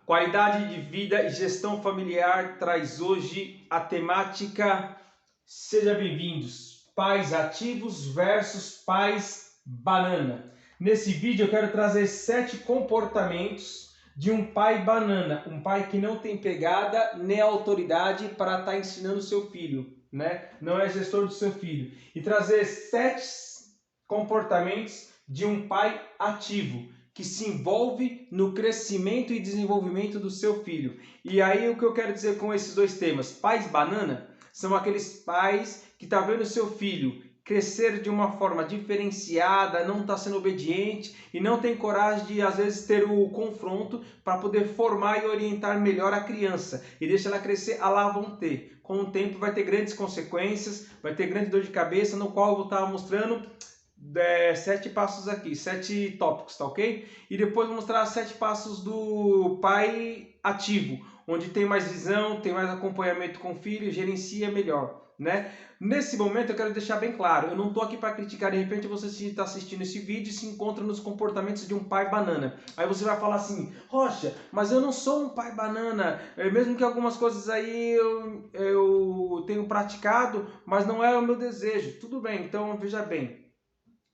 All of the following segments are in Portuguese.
Qualidade de vida e gestão familiar traz hoje a temática. Seja bem-vindos, pais ativos versus pais banana. Nesse vídeo eu quero trazer 7 comportamentos de um pai banana, um pai que não tem pegada nem autoridade para estar ensinando o seu filho, né? Não é gestor do seu filho. E trazer 7 comportamentos de um pai ativo, que se envolve no crescimento e desenvolvimento do seu filho. E aí o que eu quero dizer com esses dois temas? Pais banana são aqueles pais que estão vendo o seu filho crescer de uma forma diferenciada, não está sendo obediente e não tem coragem de, às vezes, ter o confronto para poder formar e orientar melhor a criança. E deixa ela crescer, a lá vão ter. Com o tempo vai ter grandes consequências, vai ter grande dor de cabeça, no qual eu vou estar mostrando 7 passos aqui, 7 tópicos, tá ok? E depois vou mostrar 7 passos do pai ativo, onde tem mais visão, tem mais acompanhamento com o filho, gerencia melhor, né? Nesse momento eu quero deixar bem claro, eu não estou aqui para criticar. De repente você está assistindo esse vídeo e se encontra nos comportamentos de um pai banana. Aí você vai falar assim: Rocha, mas eu não sou um pai banana, mesmo que algumas coisas aí eu tenho praticado, mas não é o meu desejo. Tudo bem, então veja bem.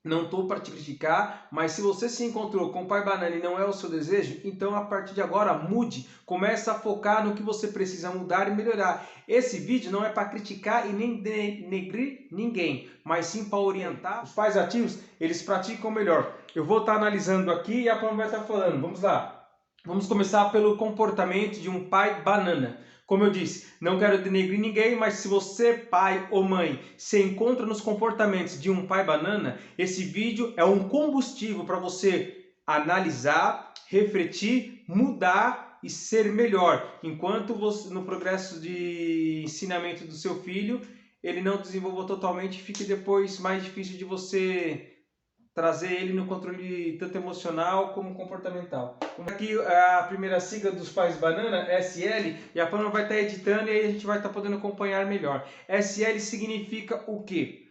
Não estou para te criticar, mas se você se encontrou com o pai banana e não é o seu desejo, então a partir de agora mude, comece a focar no que você precisa mudar e melhorar. Esse vídeo não é para criticar e nem denegrir ninguém, mas sim para orientar. Os pais ativos, eles praticam melhor. Eu vou estar analisando aqui e a Pam vai estar falando. Vamos lá. Vamos começar pelo comportamento de um pai banana. Como eu disse, não quero denegrir ninguém, mas se você, pai ou mãe, se encontra nos comportamentos de um pai banana, esse vídeo é um combustível para você analisar, refletir, mudar e ser melhor. Enquanto você, no progresso de ensinamento do seu filho, ele não desenvolveu totalmente, fique depois mais difícil de você trazer ele no controle tanto emocional como comportamental. Aqui a primeira sigla dos pais banana, SL, e a Pamela vai estar editando e aí a gente vai estar podendo acompanhar melhor. SL significa o quê?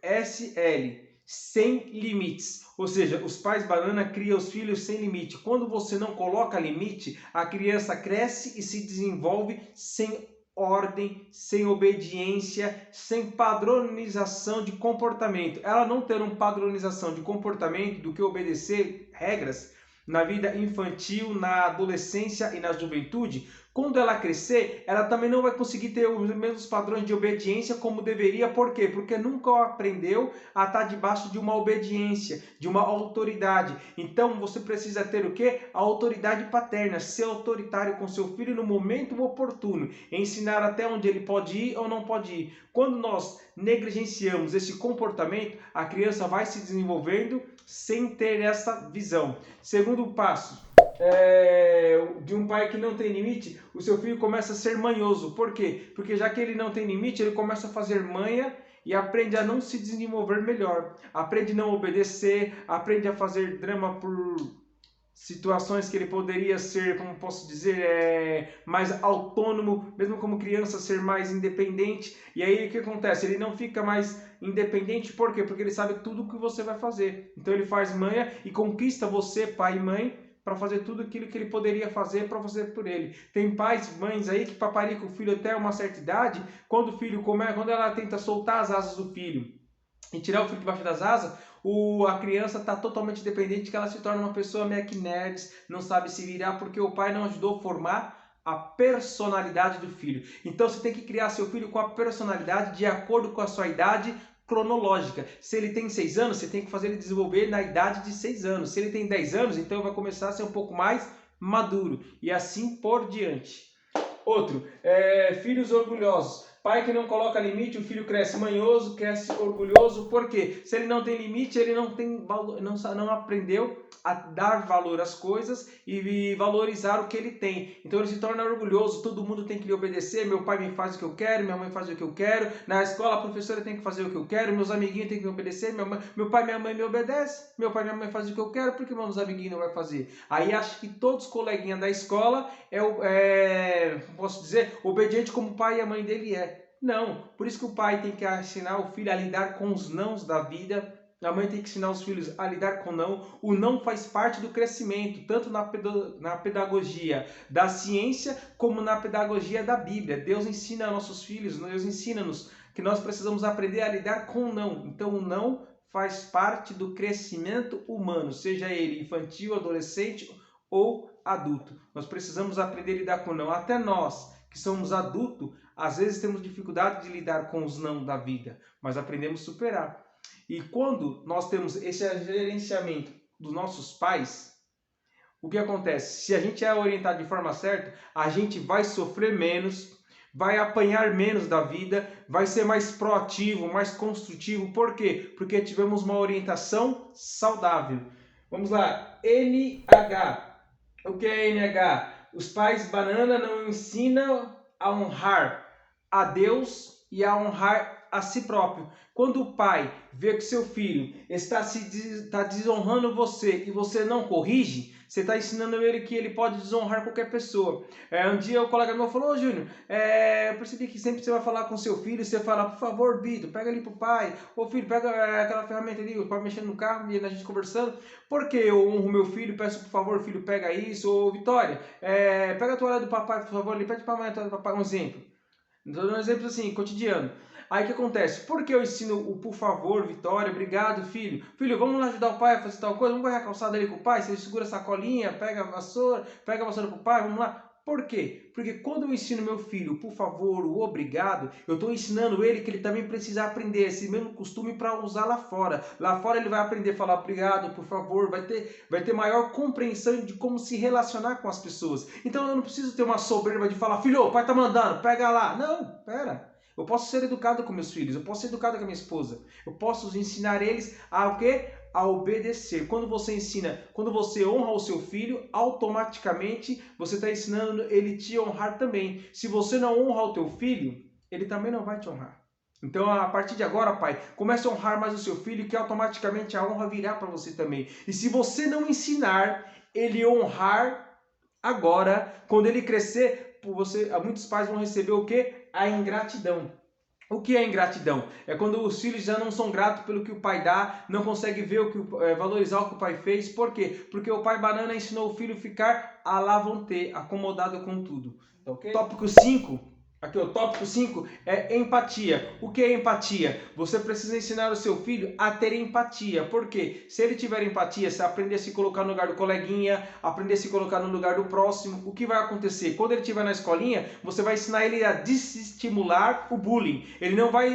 SL, sem limites. Ou seja, os pais banana criam os filhos sem limite. Quando você não coloca limite, a criança cresce e se desenvolve sem ordem, sem obediência, sem padronização de comportamento. Ela não ter uma padronização de comportamento do que obedecer regras na vida infantil, na adolescência e na juventude, quando ela crescer, ela também não vai conseguir ter os mesmos padrões de obediência como deveria. Por quê? Porque nunca aprendeu a estar debaixo de uma obediência, de uma autoridade. Então você precisa ter o quê? A autoridade paterna, ser autoritário com seu filho no momento oportuno, ensinar até onde ele pode ir ou não pode ir. Quando nós negligenciamos esse comportamento, a criança vai se desenvolvendo sem ter essa visão. Segundo passo, de um pai que não tem limite, o seu filho começa a ser manhoso. Por quê? Porque já que ele não tem limite, ele começa a fazer manha e aprende a não se desenvolver melhor. Aprende a não obedecer, aprende a fazer drama por situações que ele poderia ser, como posso dizer, mais autônomo, mesmo como criança, ser mais independente. E aí o que acontece? Ele não fica mais independente, por quê? Porque ele sabe tudo o que você vai fazer. Então ele faz manha e conquista você, pai e mãe, para fazer tudo aquilo que ele poderia fazer para fazer por ele. Tem pais, mães aí que paparicam o filho até uma certa idade, quando ela tenta soltar as asas do filho e tirar o filho debaixo das asas, a criança está totalmente dependente, que ela se torna uma pessoa meio que nerd, não sabe se virar porque o pai não ajudou a formar a personalidade do filho. Então você tem que criar seu filho com a personalidade de acordo com a sua idade cronológica. Se ele tem 6 anos, você tem que fazer ele desenvolver na idade de 6 anos. Se ele tem 10 anos, então vai começar a ser um pouco mais maduro. E assim por diante. Outro, filhos orgulhosos. Pai que não coloca limite, o filho cresce manhoso, cresce orgulhoso. Por quê? Se ele não tem limite, ele não tem valor, não aprendeu a dar valor às coisas e valorizar o que ele tem. Então ele se torna orgulhoso, todo mundo tem que lhe obedecer. Meu pai me faz o que eu quero, minha mãe faz o que eu quero. Na escola a professora tem que fazer o que eu quero, meus amiguinhos têm que me obedecer. Meu pai e minha mãe me obedecem, meu pai e minha mãe fazem o que eu quero, por que meus amiguinhos não vai fazer? Aí acho que todos os coleguinhas da escola posso dizer, obediente como o pai e a mãe dele é. Não, por isso que o pai tem que ensinar o filho a lidar com os nãos da vida, A mãe tem que ensinar os filhos a lidar com não. O não faz parte do crescimento, tanto na pedagogia da ciência, como na pedagogia da Bíblia. Deus ensina a nossos filhos, Deus ensina-nos que nós precisamos aprender a lidar com o não. Então, o não faz parte do crescimento humano, seja ele infantil, adolescente ou adulto. Nós precisamos aprender a lidar com o não. Até nós, que somos adultos, às vezes temos dificuldade de lidar com os não da vida, mas aprendemos a superar. E quando nós temos esse gerenciamento dos nossos pais, o que acontece? Se a gente é orientado de forma certa, a gente vai sofrer menos, vai apanhar menos da vida, vai ser mais proativo, mais construtivo. Por quê? Porque tivemos uma orientação saudável. Vamos lá, NH. O que é NH? Os pais banana não ensinam a honrar a Deus e a honrar a si próprio. Quando o pai vê que seu filho está desonrando você e você não corrige, você está ensinando ele que ele pode desonrar qualquer pessoa. Um dia o colega meu falou: Júnior, eu percebi que sempre você vai falar com seu filho, você fala: por favor, Vitor, pega ali pro pai. Ô filho, pega aquela ferramenta ali, o pai mexendo no carro e a gente conversando. Porque eu honro meu filho, peço por favor, filho, pega isso. Ô Vitória, pega a toalha do papai, por favor, ali, pede pra mãe a toalha do papai. Um exemplo. Estou dando um exemplo assim, cotidiano. Aí o que acontece? Por que eu ensino o por favor, Vitória, obrigado, filho? Filho, vamos lá ajudar o pai a fazer tal coisa? Vamos correr a calçada ali com o pai? Você segura a sacolinha, pega a vassoura com o pai, vamos lá. Por quê? Porque quando eu ensino meu filho, por favor, o obrigado, eu estou ensinando ele que ele também precisa aprender esse mesmo costume para usar lá fora. Lá fora ele vai aprender a falar obrigado, por favor, vai ter maior compreensão de como se relacionar com as pessoas. Então eu não preciso ter uma soberba de falar: filho, o pai tá mandando, pega lá. Não, pera. Eu posso ser educado com meus filhos, eu posso ser educado com a minha esposa. Eu posso ensinar eles a o quê? A obedecer. Quando você ensina, quando você honra o seu filho, automaticamente você está ensinando ele te honrar também. Se você não honra o teu filho, ele também não vai te honrar. Então, a partir de agora, pai, comece a honrar mais o seu filho, que automaticamente a honra virá para você também. E se você não ensinar ele a honrar agora, quando ele crescer, muitos pais vão receber o quê? A ingratidão. O que é ingratidão? É quando os filhos já não são gratos pelo que o pai dá, não conseguem ver valorizar o que o pai fez. Por quê? Porque o pai banana ensinou o filho a ficar à la vontade, acomodado com tudo. Okay? Tópico 5. Aqui, o tópico 5 é empatia. O que é empatia? Você precisa ensinar o seu filho a ter empatia. Por quê? Se ele tiver empatia, se aprender a se colocar no lugar do coleguinha, aprender a se colocar no lugar do próximo, o que vai acontecer? Quando ele estiver na escolinha, você vai ensinar ele a desestimular o bullying. Ele não vai,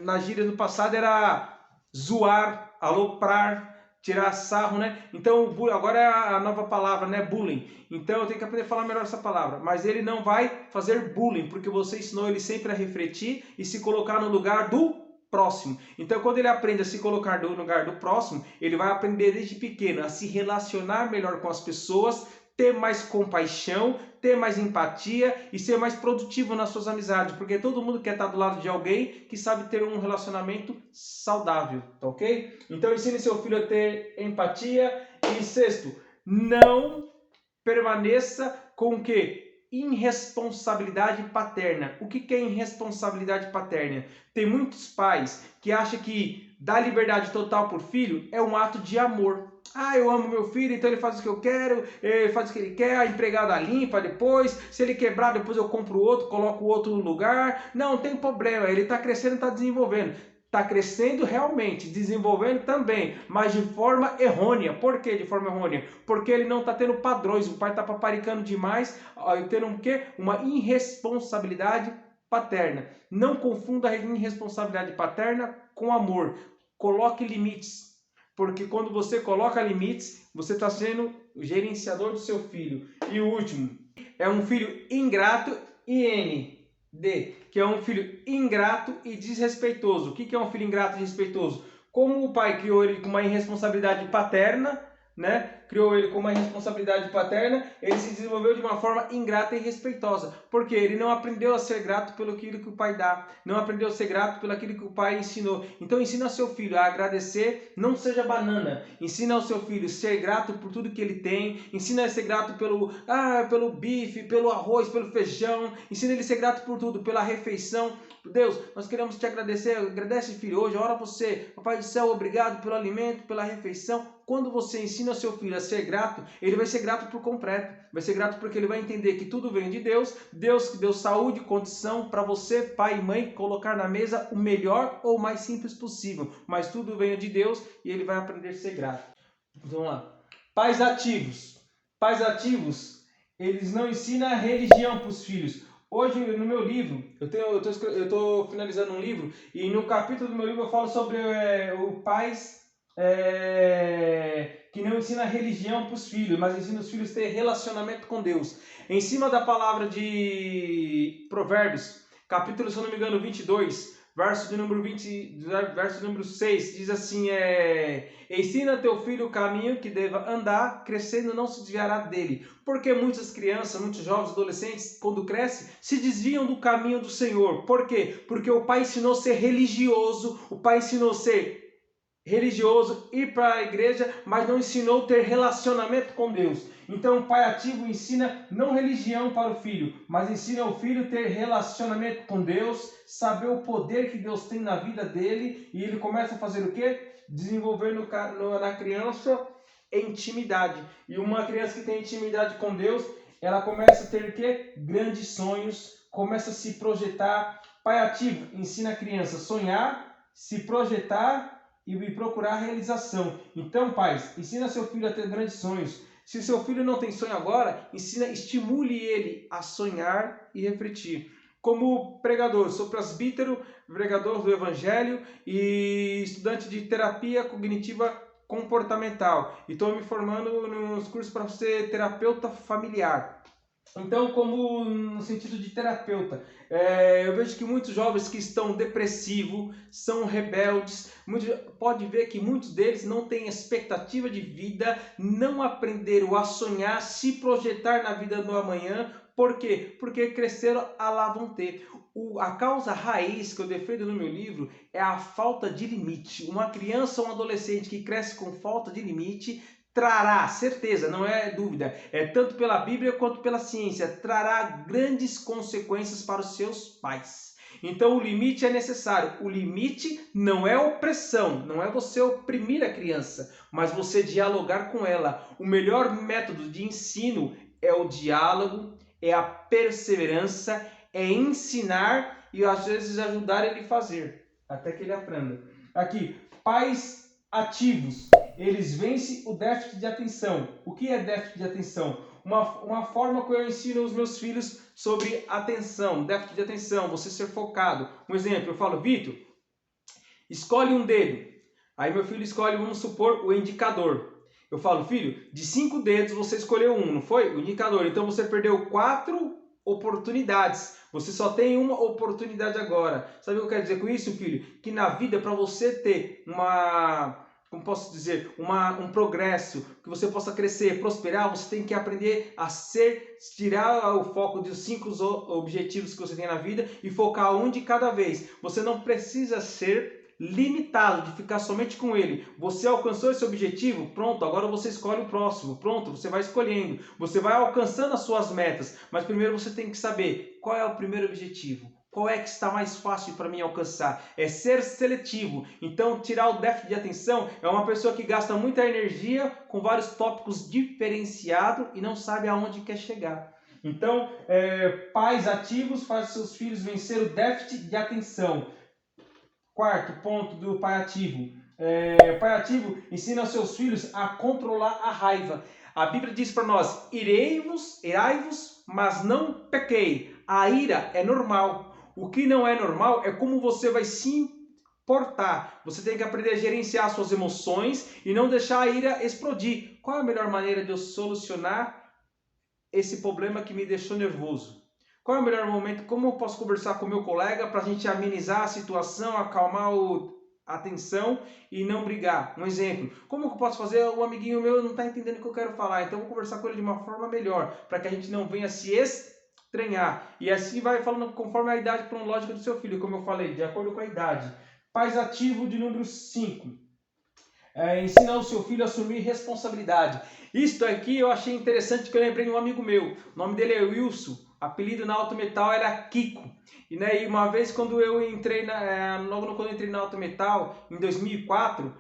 na gíria do passado, era zoar, aloprar, tirar sarro, né? Então, agora é a nova palavra, né? Bullying. Então, eu tenho que aprender a falar melhor essa palavra. Mas ele não vai fazer bullying, porque você ensinou ele sempre a refletir e se colocar no lugar do próximo. Então, quando ele aprende a se colocar no lugar do próximo, ele vai aprender desde pequeno a se relacionar melhor com as pessoas, ter mais compaixão, ter mais empatia e ser mais produtivo nas suas amizades, porque todo mundo quer estar do lado de alguém que sabe ter um relacionamento saudável, tá ok? Então ensine seu filho a ter empatia. E sexto, não permaneça com o quê? Irresponsabilidade paterna. O que é irresponsabilidade paterna? Tem muitos pais que acham que dar liberdade total por filho é um ato de amor. Eu amo meu filho, então ele faz o que eu quero, ele faz o que ele quer, a empregada limpa depois, se ele quebrar, depois eu compro outro, coloco o outro no lugar. Não tem problema, ele está crescendo, está desenvolvendo. Está crescendo realmente, desenvolvendo também, mas de forma errônea. Por que de forma errônea? Porque ele não está tendo padrões, o pai está paparicando demais, tendo um quê? Uma irresponsabilidade paterna. Não confunda a irresponsabilidade paterna com amor. Coloque limites. Porque quando você coloca limites, você está sendo o gerenciador do seu filho. E o último, é um filho ingrato, IND, que é um filho ingrato e desrespeitoso. O que é um filho ingrato e desrespeitoso? Como o pai criou ele com uma irresponsabilidade paterna, né? criou ele com uma responsabilidade paterna, ele se desenvolveu de uma forma ingrata e respeitosa. Porque ele não aprendeu a ser grato pelo que o pai dá, não aprendeu a ser grato pelo aquilo que o pai ensinou. Então ensina seu filho a agradecer, não seja banana. Ensina ao seu filho a ser grato por tudo que ele tem, ensina a ser grato pelo bife, pelo arroz, pelo feijão, ensina ele a ser grato por tudo, pela refeição. Deus, nós queremos te agradecer, agradece, filho, hoje, ora você, Papai do céu, obrigado pelo alimento, pela refeição. Quando você ensina seu filho a ser grato, ele vai ser grato por completo, vai ser grato porque ele vai entender que tudo vem de Deus, Deus que deu saúde, condição para você, pai e mãe, colocar na mesa o melhor ou o mais simples possível, mas tudo vem de Deus e ele vai aprender a ser grato. Vamos lá. Pais ativos, eles não ensinam a religião para os filhos. Hoje, no meu livro, eu estou finalizando um livro, e no capítulo do meu livro eu falo sobre o pais que não ensina religião para os filhos, mas ensina os filhos a ter relacionamento com Deus. Em cima da palavra de Provérbios, capítulo, se eu não me engano, 22, verso de número 6, diz assim, ensina teu filho o caminho que deva andar, crescendo não se desviará dele. Porque muitas crianças, muitos jovens, adolescentes, quando crescem, se desviam do caminho do Senhor. Por quê? Porque o pai ensinou a ser religioso, o pai ensinou a ser religioso, ir para a igreja, mas não ensinou a ter relacionamento com Deus. Então o pai ativo ensina não religião para o filho, mas ensina o filho a ter relacionamento com Deus, saber o poder que Deus tem na vida dele, e ele começa a fazer o quê? Desenvolver na criança intimidade. E uma criança que tem intimidade com Deus, ela começa a ter o quê? Grandes sonhos, começa a se projetar. Pai ativo ensina a criança a sonhar, se projetar e procurar realização. Então, pais, ensina seu filho a ter grandes sonhos. Se seu filho não tem sonho agora, estimule ele a sonhar e refletir. Como pregador, sou presbítero, pregador do Evangelho e estudante de terapia cognitiva comportamental. E estou me formando nos cursos para ser terapeuta familiar. Então, como no sentido de terapeuta, eu vejo que muitos jovens que estão depressivos, são rebeldes, pode ver que muitos deles não têm expectativa de vida, não aprenderam a sonhar, se projetar na vida do amanhã. Por quê? Porque cresceram a lá vão ter. A causa raiz que eu defendo no meu livro é a falta de limite. Uma criança ou um adolescente que cresce com falta de limite trará, certeza, não é dúvida, tanto pela Bíblia quanto pela ciência, trará grandes consequências para os seus pais. Então o limite é necessário. O limite não é opressão, não é você oprimir a criança, mas você dialogar com ela. O melhor método de ensino é o diálogo, é a perseverança, é ensinar e às vezes ajudar ele a fazer, até que ele aprenda. Aqui, pais ativos, eles vencem o déficit de atenção. O que é déficit de atenção? Uma forma que eu ensino os meus filhos sobre atenção, déficit de atenção, você ser focado. Um exemplo, eu falo, Vitor, escolhe um dedo. Aí meu filho escolhe, vamos supor, o indicador. Eu falo, filho, de 5 dedos você escolheu um, não foi? O indicador. Então você perdeu 4 oportunidades. Você só tem uma oportunidade agora. Sabe o que eu quero dizer com isso, filho? Que na vida, para você ter como posso dizer, um progresso, que você possa crescer, prosperar, você tem que aprender a tirar o foco dos 5 objetivos que você tem na vida e focar um de cada vez. Você não precisa ser limitado de ficar somente com ele. Você alcançou esse objetivo? Pronto, agora você escolhe o próximo. Pronto, você vai escolhendo. Você vai alcançando as suas metas. Mas primeiro você tem que saber qual é o primeiro objetivo. Qual é que está mais fácil para mim alcançar? É ser seletivo. Então, tirar o déficit de atenção é uma pessoa que gasta muita energia com vários tópicos diferenciados e não sabe aonde quer chegar. Então, pais ativos fazem seus filhos vencer o déficit de atenção. Quarto ponto do pai ativo. O pai ativo ensina aos seus filhos a controlar a raiva. A Bíblia diz para nós, irai-vos, mas não pequei. A ira é normal. O que não é normal é como você vai se portar. Você tem que aprender a gerenciar suas emoções e não deixar a ira explodir. Qual é a melhor maneira de eu solucionar esse problema que me deixou nervoso? Qual é o melhor momento? Como eu posso conversar com o meu colega para a gente amenizar a situação, acalmar atenção e não brigar. Um exemplo, como que eu posso fazer? Um amiguinho meu não está entendendo o que eu quero falar, então eu vou conversar com ele de uma forma melhor, para que a gente não venha se estranhar. E assim vai falando conforme a idade cronológica do seu filho, como eu falei, de acordo com a idade. Pais ativo de número 5. Ensina o seu filho a assumir responsabilidade. Isto aqui eu achei interessante, que eu lembrei de um amigo meu. O nome dele é Wilson. Apelido na Alto Metal era Kiko. E uma vez quando eu entrei logo quando eu entrei na Alto Metal, em 2004,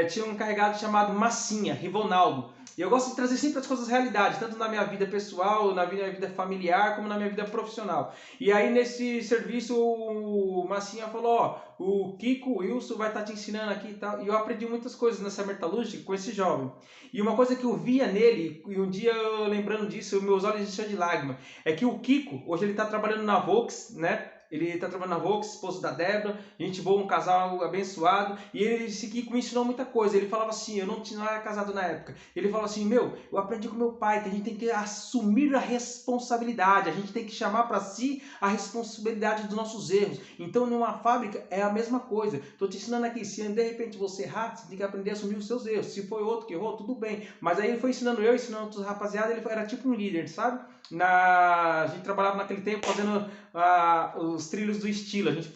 tinha um encarregado chamado Massinha, Rivonaldo. E eu gosto de trazer sempre as coisas realidade, tanto na minha vida pessoal, na minha vida familiar, como na minha vida profissional. E aí nesse serviço o Massinha falou, ó, o Kiko, o Wilson vai estar te ensinando aqui e tal. E eu aprendi muitas coisas nessa metalúrgica com esse jovem. E uma coisa que eu via nele, e um dia eu lembrando disso, meus olhos encheram de lágrima, é que o Kiko, hoje ele está trabalhando na Volks, né? Ele está trabalhando na Volks, esposo da Débora, gente boa, um casal abençoado, e esse Kiko me ensinou muita coisa. Ele falava assim, eu não era casado na época, ele falava assim, eu aprendi com meu pai que a gente tem que assumir a responsabilidade, a gente tem que chamar para si a responsabilidade dos nossos erros. Então numa fábrica é a mesma coisa, estou te ensinando aqui, se de repente você errar, você tem que aprender a assumir os seus erros. Se foi outro que errou, tudo bem, mas aí ele foi ensinando ensinando outros rapaziada, ele era tipo um líder, sabe? A gente trabalhava naquele tempo fazendo os trilhos do estilo. A gente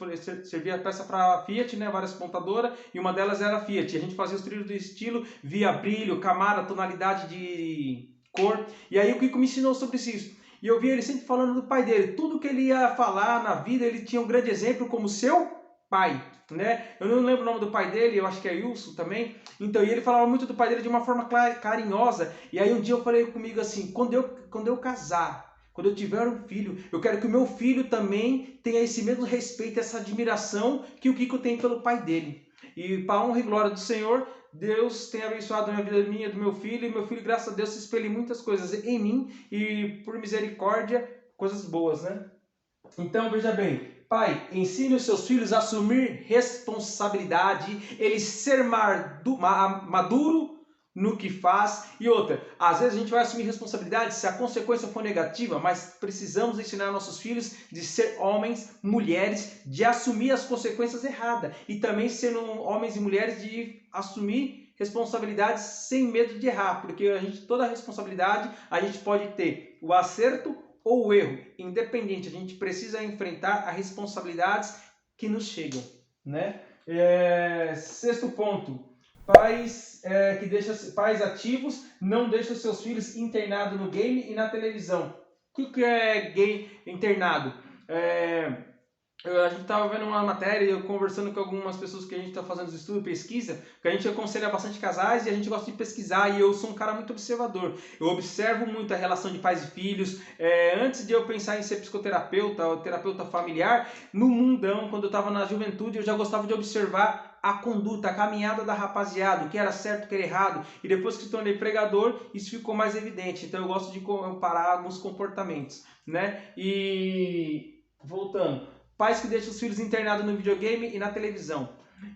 servia peça para Fiat, né, várias montadoras, e uma delas era a Fiat. A gente fazia os trilhos do estilo via brilho, camada, tonalidade de cor. E aí o Kiko me ensinou sobre isso. E eu via ele sempre falando do pai dele. Tudo que ele ia falar na vida, ele tinha um grande exemplo como seu pai, né? Eu não lembro o nome do pai dele, eu acho que é Wilson também. Então, e ele falava muito do pai dele de uma forma carinhosa. E aí um dia eu falei comigo assim, quando eu casar, quando eu tiver um filho, eu quero que o meu filho também tenha esse mesmo respeito, essa admiração que o Kiko tem pelo pai dele. E para a honra e glória do Senhor, Deus tem abençoado a minha vida, minha, do meu filho, e meu filho, graças a Deus, se espelha em muitas coisas em mim, e por misericórdia, coisas boas, né? Então, veja bem, pai, ensine os seus filhos a assumir responsabilidade, ele ser maduro no que faz. E outra, às vezes a gente vai assumir responsabilidade se a consequência for negativa, mas precisamos ensinar nossos filhos de ser homens, mulheres, de assumir as consequências erradas. E também ser homens e mulheres de assumir responsabilidades sem medo de errar, porque toda responsabilidade a gente pode ter o acerto ou o erro, independente, a gente precisa enfrentar as responsabilidades que nos chegam, né? Sexto ponto, pais ativos não deixam seus filhos internados no game e na televisão. O que é game internado? A gente estava vendo uma matéria, eu conversando com algumas pessoas que a gente está fazendo estudo, pesquisa, que a gente aconselha bastante casais e a gente gosta de pesquisar, e eu sou um cara muito observador. Eu observo muito a relação de pais e filhos. Antes de eu pensar em ser psicoterapeuta ou terapeuta familiar, no mundão, quando eu estava na juventude, eu já gostava de observar a conduta, a caminhada da rapaziada, o que era certo, o que era errado. E depois que se tornei pregador, isso ficou mais evidente. Então eu gosto de comparar alguns comportamentos, né? E voltando, pais que deixam os filhos internados no videogame e na televisão.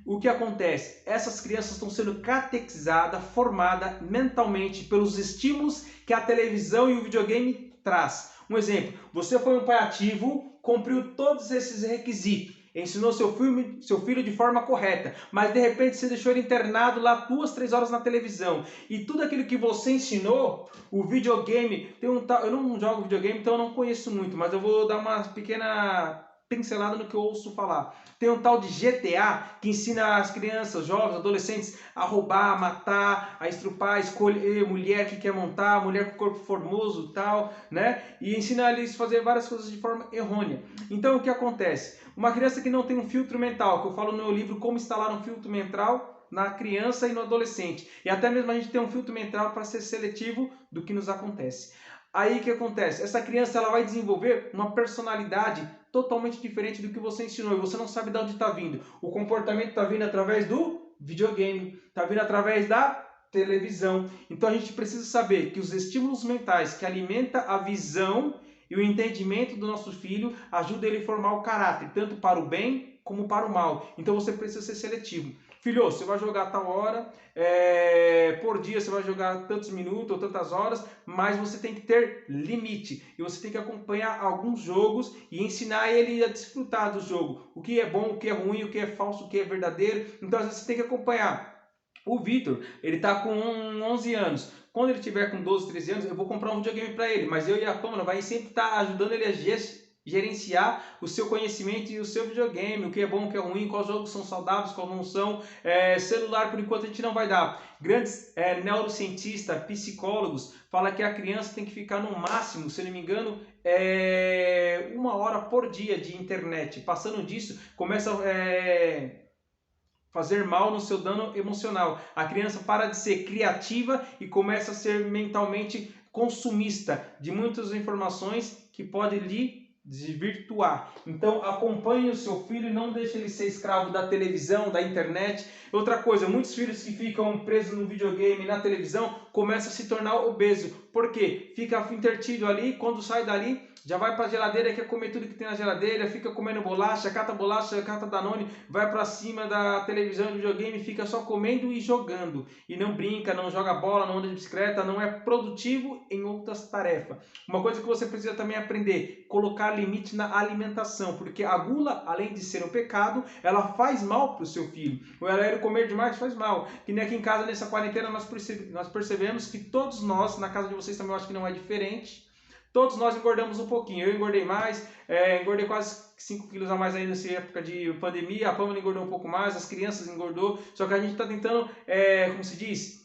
O que acontece? Essas crianças estão sendo catequizadas, formadas mentalmente pelos estímulos que a televisão e o videogame traz. Um exemplo, você foi um pai ativo, cumpriu todos esses requisitos, ensinou seu filho de forma correta, mas de repente você deixou ele internado lá 2, 3 horas na televisão, e tudo aquilo que você ensinou, o videogame, eu não jogo videogame, então eu não conheço muito, mas eu vou dar uma pequena pincelada no que eu ouço falar. Tem um tal de GTA que ensina as crianças, jovens, adolescentes a roubar, a matar, a estrupar, escolher mulher que quer montar, mulher com corpo formoso e tal, né? E ensina eles a fazer várias coisas de forma errônea. Então o que acontece? Uma criança que não tem um filtro mental, que eu falo no meu livro Como Instalar um Filtro Mental na criança e no adolescente. E até mesmo a gente tem um filtro mental para ser seletivo do que nos acontece. Aí o que acontece? Essa criança ela vai desenvolver uma personalidade totalmente diferente do que você ensinou, e você não sabe de onde está vindo. O comportamento está vindo através do videogame, está vindo através da televisão. Então a gente precisa saber que os estímulos mentais que alimentam a visão e o entendimento do nosso filho ajudam ele a formar o caráter, tanto para o bem como para o mal. Então você precisa ser seletivo. Filho, você vai jogar tal hora, por dia você vai jogar tantos minutos ou tantas horas, mas você tem que ter limite. E você tem que acompanhar alguns jogos e ensinar ele a desfrutar do jogo. O que é bom, o que é ruim, o que é falso, o que é verdadeiro. Então, às vezes, você tem que acompanhar. O Vitor, ele está com 11 anos. Quando ele tiver com 12, 13 anos, eu vou comprar um videogame para ele. Mas eu e a Pamela vai sempre estar ajudando ele a gerenciar o seu conhecimento e o seu videogame, o que é bom, o que é ruim, quais jogos são saudáveis, quais não são. Celular, por enquanto, a gente não vai dar. Grandes neurocientistas, psicólogos, falam que a criança tem que ficar no máximo, se não me engano, 1 hora por dia de internet. Passando disso, começa a fazer mal no seu dano emocional. A criança para de ser criativa e começa a ser mentalmente consumista de muitas informações que pode lhe desvirtuar. Então acompanhe o seu filho, não deixe ele ser escravo da televisão, da internet. Outra coisa, muitos filhos que ficam presos no videogame, na televisão, começam a se tornar obeso. Por quê? Fica intertido ali, quando sai dali, já vai para a geladeira, quer comer tudo que tem na geladeira, fica comendo bolacha, cata Danone, vai para cima da televisão, do videogame, fica só comendo e jogando. E não brinca, não joga bola, não anda de bicicleta, não é produtivo em outras tarefas. Uma coisa que você precisa também aprender, colocar limite na alimentação, porque a gula, além de ser um pecado, ela faz mal para o seu filho. O ele comer demais faz mal. Que nem aqui em casa, nessa quarentena, nós percebemos que todos nós, na casa de vocês também eu acho que não é diferente, todos nós engordamos um pouquinho. Eu engordei mais, engordei quase 5 quilos a mais aí nessa época de pandemia. A Pamela engordou um pouco mais, as crianças engordou. Só que a gente está tentando, como se diz,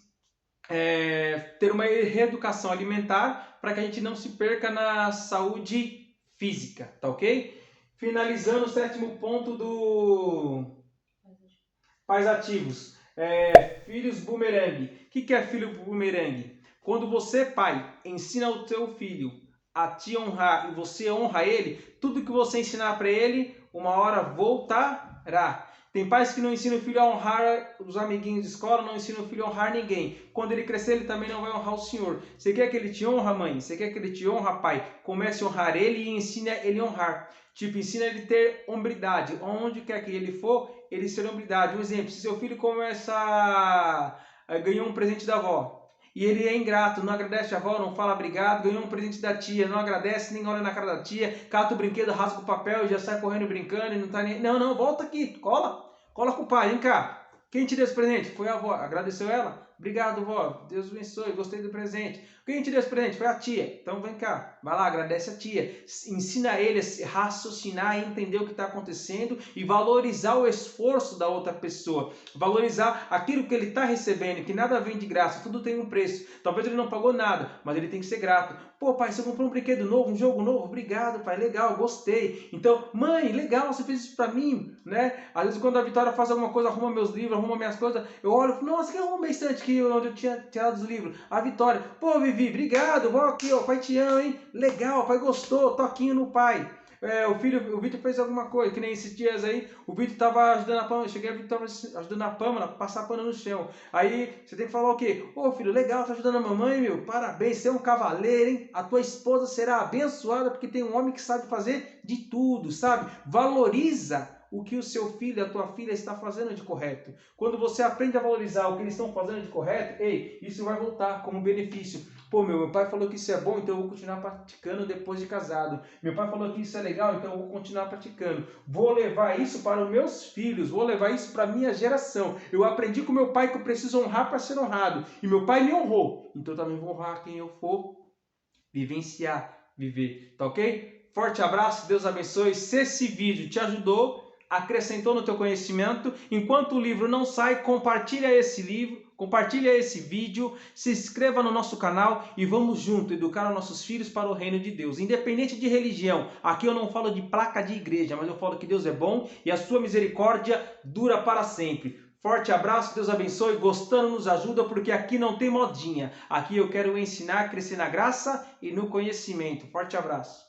ter uma reeducação alimentar para que a gente não se perca na saúde física, tá ok? Finalizando o 7º ponto do Pais Ativos. Filhos bumerangue. O que é filho bumerangue? Quando você, pai, ensina o teu filho a te honrar e você honra ele, tudo que você ensinar para ele, uma hora voltará. Tem pais que não ensinam o filho a honrar os amiguinhos de escola, não ensinam o filho a honrar ninguém. Quando ele crescer, ele também não vai honrar o Senhor. Você quer que ele te honra, mãe? Você quer que ele te honra, pai? Comece a honrar ele e ensine ele a honrar. Tipo, ensina ele a ter hombridade. Onde quer que ele for, ele ser hombridade. Um exemplo, se seu filho começa a ganhar um presente da avó, e ele é ingrato, não agradece a avó, não fala obrigado, ganhou um presente da tia, não agradece, nem olha na cara da tia, cata o brinquedo, rasga o papel e já sai correndo brincando e não tá nem... Não, volta aqui, cola com o pai, vem cá. Quem te deu esse presente? Foi a avó, agradeceu ela? Obrigado, vó, Deus abençoe, gostei do presente. Quem te deu esse presente? Foi a tia. Então vem cá, vai lá, agradece a tia. Ensina ele a raciocinar e entender o que está acontecendo e valorizar o esforço da outra pessoa. Valorizar aquilo que ele está recebendo, que nada vem de graça, tudo tem um preço. Talvez ele não pagou nada, mas ele tem que ser grato. Pô, pai, você comprou um brinquedo novo, um jogo novo? Obrigado, pai, legal, gostei. Então, mãe, legal, você fez isso pra mim, né? Às vezes quando a Vitória faz alguma coisa, arruma meus livros, arruma minhas coisas, eu olho e falo, nossa, que arruma minha estante aqui onde eu tinha tirado os livros. A Vitória, pô, Vivi, obrigado, vó aqui, ó, pai te ama, hein? Legal, pai gostou, toquinho no pai. O Vitor fez alguma coisa, que nem esses dias aí, o Vitor estava ajudando a Pamela, cheguei, o Vitor estava ajudando a Pamela a passar pano no chão. Aí você tem que falar o quê? Ô filho, legal, tá ajudando a mamãe, meu, parabéns, você é um cavaleiro, hein? A tua esposa será abençoada porque tem um homem que sabe fazer de tudo, sabe? Valoriza o que o seu filho, a tua filha está fazendo de correto. Quando você aprende a valorizar o que eles estão fazendo de correto, isso vai voltar como benefício. Pô, meu pai falou que isso é bom, então eu vou continuar praticando depois de casado. Meu pai falou que isso é legal, então eu vou continuar praticando. Vou levar isso para os meus filhos, vou levar isso para a minha geração. Eu aprendi com meu pai que eu preciso honrar para ser honrado. E meu pai me honrou, então eu também vou honrar quem eu for vivenciar, viver. Tá ok? Forte abraço, Deus abençoe. Se esse vídeo te ajudou, acrescentou no teu conhecimento, enquanto o livro não sai, compartilha esse livro, compartilha esse vídeo, se inscreva no nosso canal e vamos junto educar os nossos filhos para o reino de Deus, independente de religião. Aqui eu não falo de placa de igreja, mas eu falo que Deus é bom e a sua misericórdia dura para sempre. Forte abraço, Deus abençoe, gostando nos ajuda, porque aqui não tem modinha. Aqui eu quero ensinar, crescer na graça e no conhecimento. Forte abraço.